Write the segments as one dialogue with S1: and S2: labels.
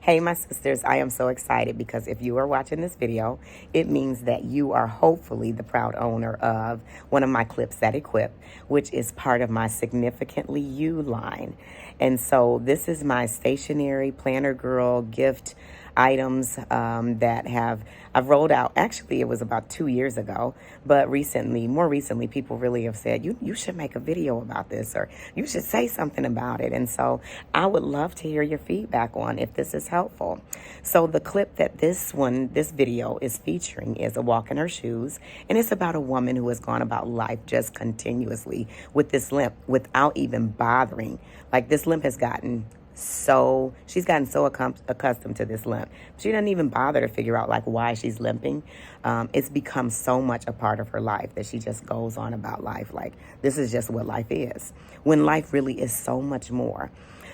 S1: Hey, my sisters, I am so excited because if you are watching this video, it means that you are hopefully the proud owner of one of my clips that equip, which is part of my Significantly You line. And so this is my stationery planner girl gift items that I've rolled out. Actually, it was about 2 years ago, but more recently, people really have said, you should make a video about this, or you should say something about it. And so I would love to hear your feedback on if this is helpful. So the clip that this video is featuring is a walk in her shoes, and it's about a woman who has gone about life just continuously with this limp without even bothering. Like, this limp has she's gotten so accustomed to this limp. She doesn't even bother to figure out like why she's limping. It's become so much a part of her life that she just goes on about life like this is just what life is, when life really is so much more.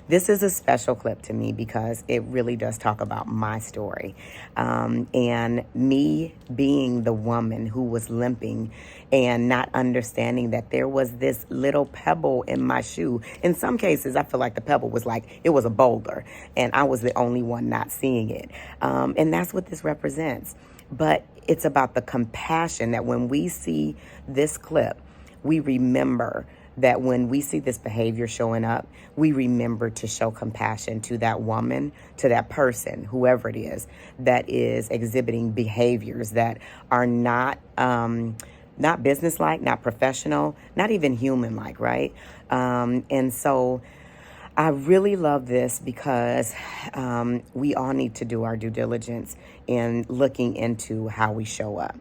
S1: This is a special clip to me because it really does talk about my story, and me being the woman who was limping and not understanding that there was this little pebble in my shoe. In some cases, I feel like the pebble was like it was a boulder, and I was the only one not seeing it. And that's what this represents. But it's about the compassion that when we see this clip, we remember that when we see this behavior showing up, we remember to show compassion to that woman, to that person, whoever it is, that is exhibiting behaviors that are not businesslike, not professional, not even human-like, right? And so I really love this because we all need to do our due diligence in looking into how we show up.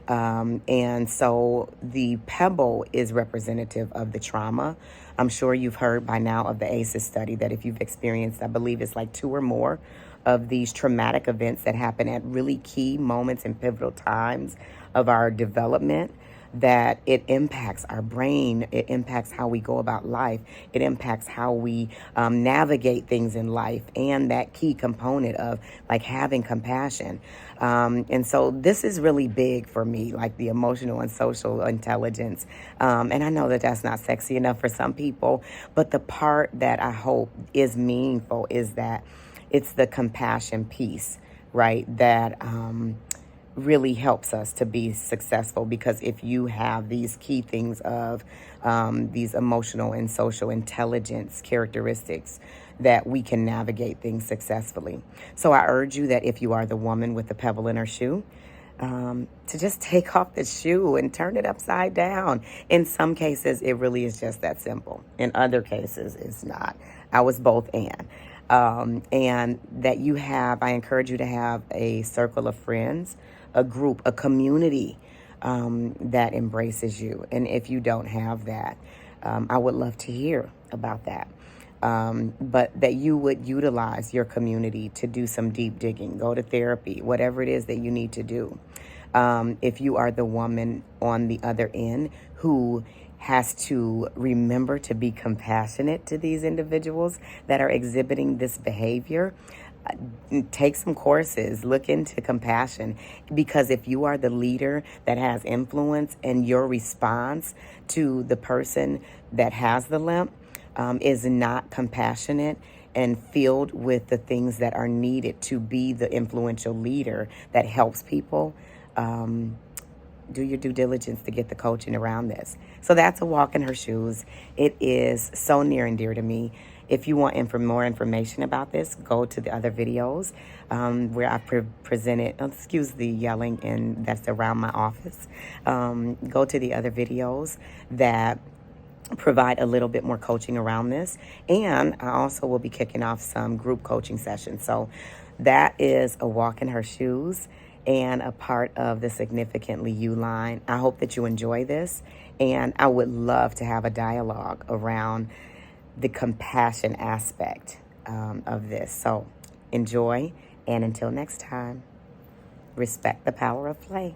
S1: And so the pebble is representative of the trauma. I'm sure you've heard by now of the ACEs study that if you've experienced, I believe it's like 2 or more of these traumatic events that happen at really key moments and pivotal times of our development, that it impacts our brain, it impacts how we go about life, it impacts how we navigate things in life, and that key component of like having compassion. And so this is really big for me, like the emotional and social intelligence. And I know that that's not sexy enough for some people, but the part that I hope is meaningful is that it's the compassion piece, right? That really helps us to be successful, because if you have these key things of these emotional and social intelligence characteristics, that we can navigate things successfully. So I urge you that if you are the woman with the pebble in her shoe, to just take off the shoe and turn it upside down. In some cases, it really is just that simple. In other cases, it's not. I was both and that I encourage you to have a circle of friends, a group, a community that embraces you. And if you don't have that, I would love to hear about that. But that you would utilize your community to do some deep digging, go to therapy, whatever it is that you need to do. If you are the woman on the other end who has to remember to be compassionate to these individuals that are exhibiting this behavior, take some courses, look into compassion, because if you are the leader that has influence and your response to the person that has the limp is not compassionate and filled with the things that are needed to be the influential leader that helps people, do your due diligence to get the coaching around this. So that's a walk in her shoes. It is so near and dear to me. If you want more information about this, go to the other videos where I presented, excuse the yelling, and that's around my office. Go to the other videos that provide a little bit more coaching around this. And I also will be kicking off some group coaching sessions. So that is a walk in her shoes and a part of the Significantly You line. I hope that you enjoy this, and I would love to have a dialogue around the compassion aspect of this. So enjoy, and until next time, respect the power of play.